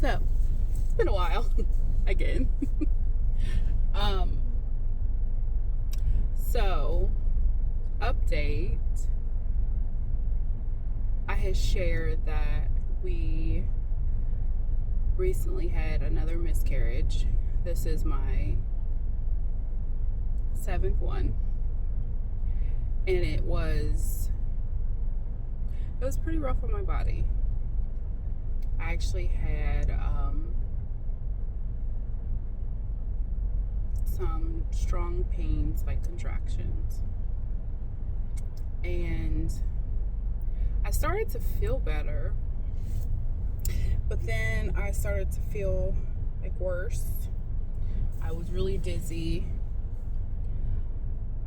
So, it's been a while again. um, so, update. I had shared that we recently had another miscarriage. This is my 7th one. And it was pretty rough on my body. I actually had some strong pains, like contractions. And I started to feel better, but then I started to feel like worse. I was really dizzy.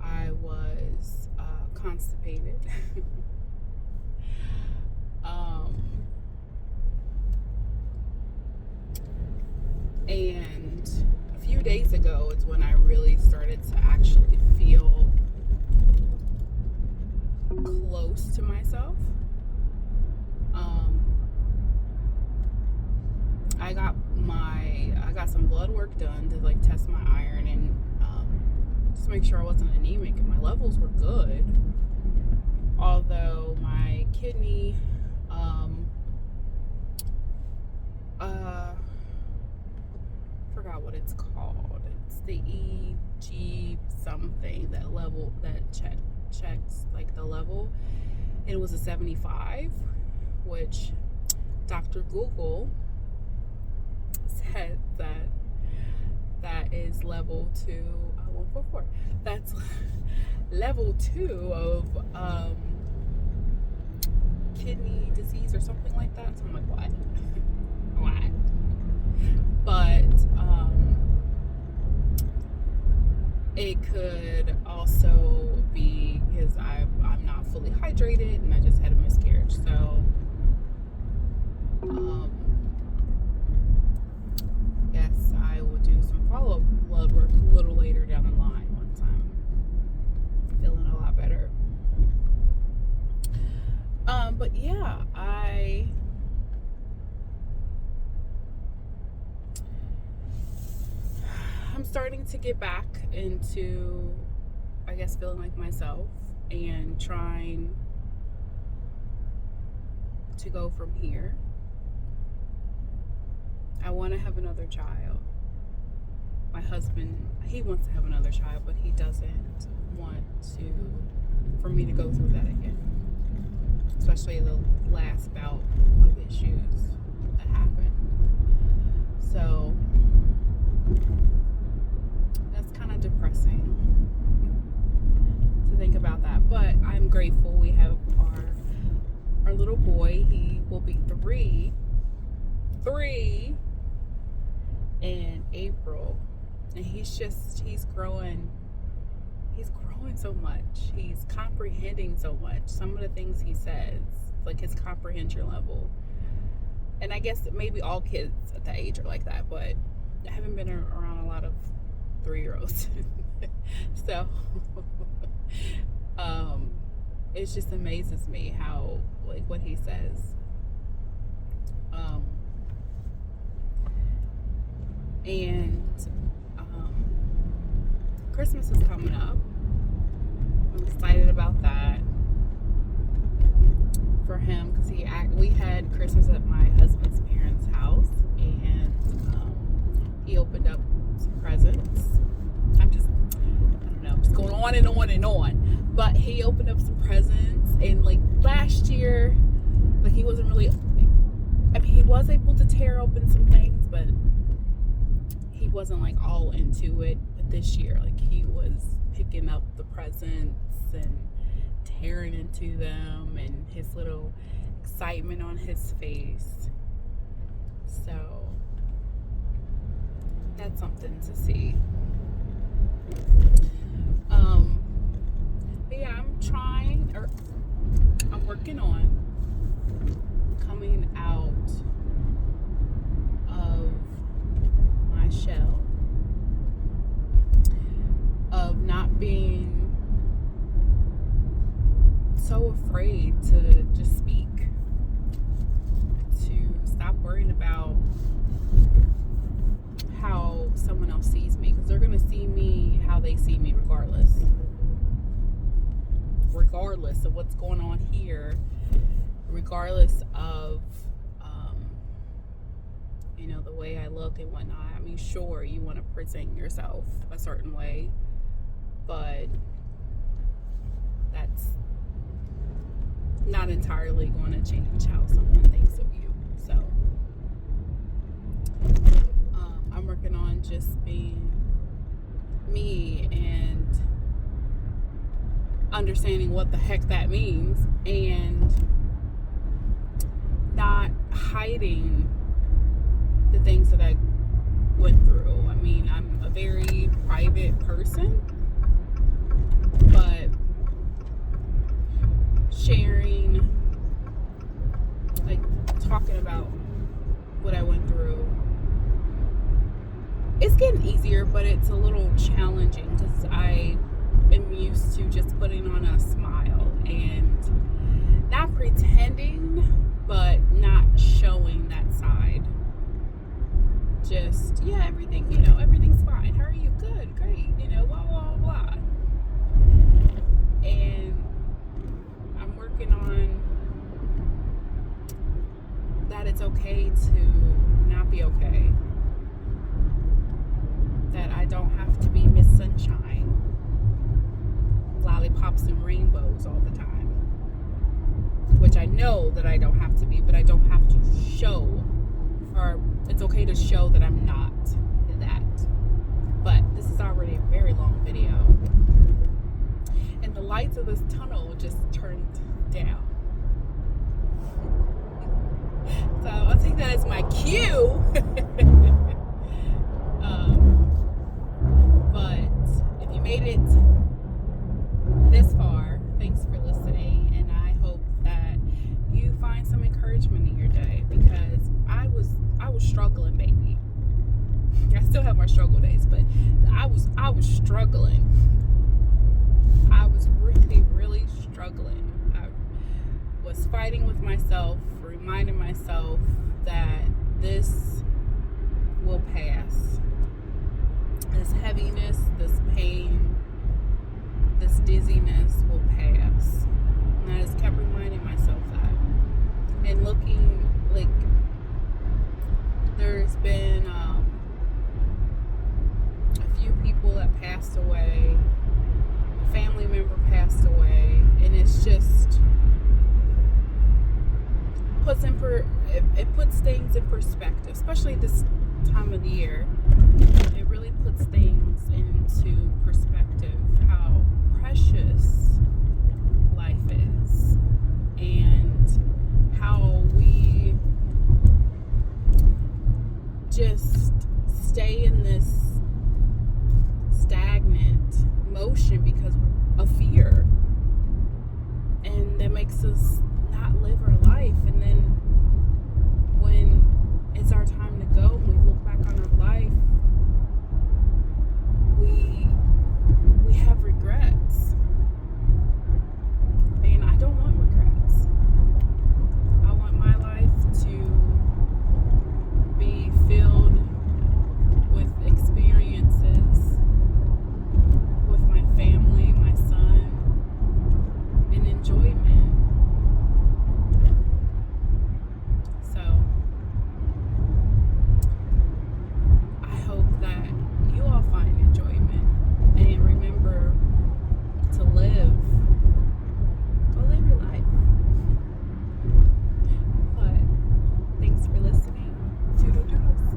I was constipated. And a few days ago is when I really started to actually feel close to myself. I got some blood work done to like test my iron and just make sure I wasn't anemic, and my levels were good. Although my kidney forgot what it's called. It's the EG something, that level that checks like the level. And it was a 75, which Dr. Google said that is level 2. 144. That's level 2 of kidney disease or something like that. So I'm like, what? What? But it could also be because I'm not fully hydrated and I just had a miscarriage. So yes, I will do some follow-up blood work a little later down the line once I'm feeling a lot better. But yeah, I'm starting to get back into, I guess, feeling like myself and trying to go from here. I want to have another child. My husband, he wants to have another child, but he doesn't want for me to go through that again. Especially the last bout of issues that happened. So that's kind of depressing to think about that. But I'm grateful we have our little boy. He will be three in April, and he's growing so much. He's comprehending so much. Some of the things he says, like his comprehension level. And I guess maybe all kids at that age are like that, but I haven't been around a lot of 3-year-olds. So it just amazes me how, like, what he says. And Christmas is coming up. I'm excited about that for him because we had Christmas at my husband's parents' house, and he opened up some presents. I don't know, just going on and on and on. But he opened up some presents, and like last year, like he wasn't really. I mean, he was able to tear open some things, but he wasn't like all into it. But this year, like he was picking up the presents and tearing into them, and his little excitement on his face. So that's something to see. But yeah, I'm working on coming out of my shell of not being so afraid to just speak, to stop worrying about someone else sees me, because they're going to see me how they see me regardless of what's going on here, regardless of the way I look and whatnot. I mean, sure, you want to present yourself a certain way, but that's not entirely going to change how someone thinks of you. So I'm working on just being me and understanding what the heck that means, and not hiding the things that I went through. I mean, I'm a very private person, but sharing, like talking about what I went through, it's getting easier, but it's a little challenging because I am used to just putting on a smile and not pretending, but not showing that side. Just, yeah, everything's fine. How are you? Good, great, blah, blah, blah. And I'm working on that it's okay to not be okay. That I don't have to be Miss Sunshine, lollipops and rainbows all the time. Which I know that I don't have to be, but I don't have to show, or it's okay to show that I'm not that. But this is already a very long video, and the lights of this tunnel just turned down. So I'll take that as my cue. But if you made it this far, thanks for listening, and I hope that you find some encouragement in your day, because I was struggling, baby. I still have my struggle days, but I was struggling. I was really, really struggling. I was fighting with myself, reminding myself that this will pass. This heaviness, this pain, this dizziness will pass. And I just kept reminding myself that. And looking, like, there's been a few people that passed away. A family member passed away. And it's just it puts things in perspective, especially this time of the year. It really puts things into perspective, how precious life is, and how we just stay in this stagnant motion because of fear, and that makes us not live our life. And then when it's our time to go, and we look back on our life, we have regrets. And I don't want regrets. I want my life to be filled with experiences with my family, my son, and enjoyment. So I hope that you all find enjoyment and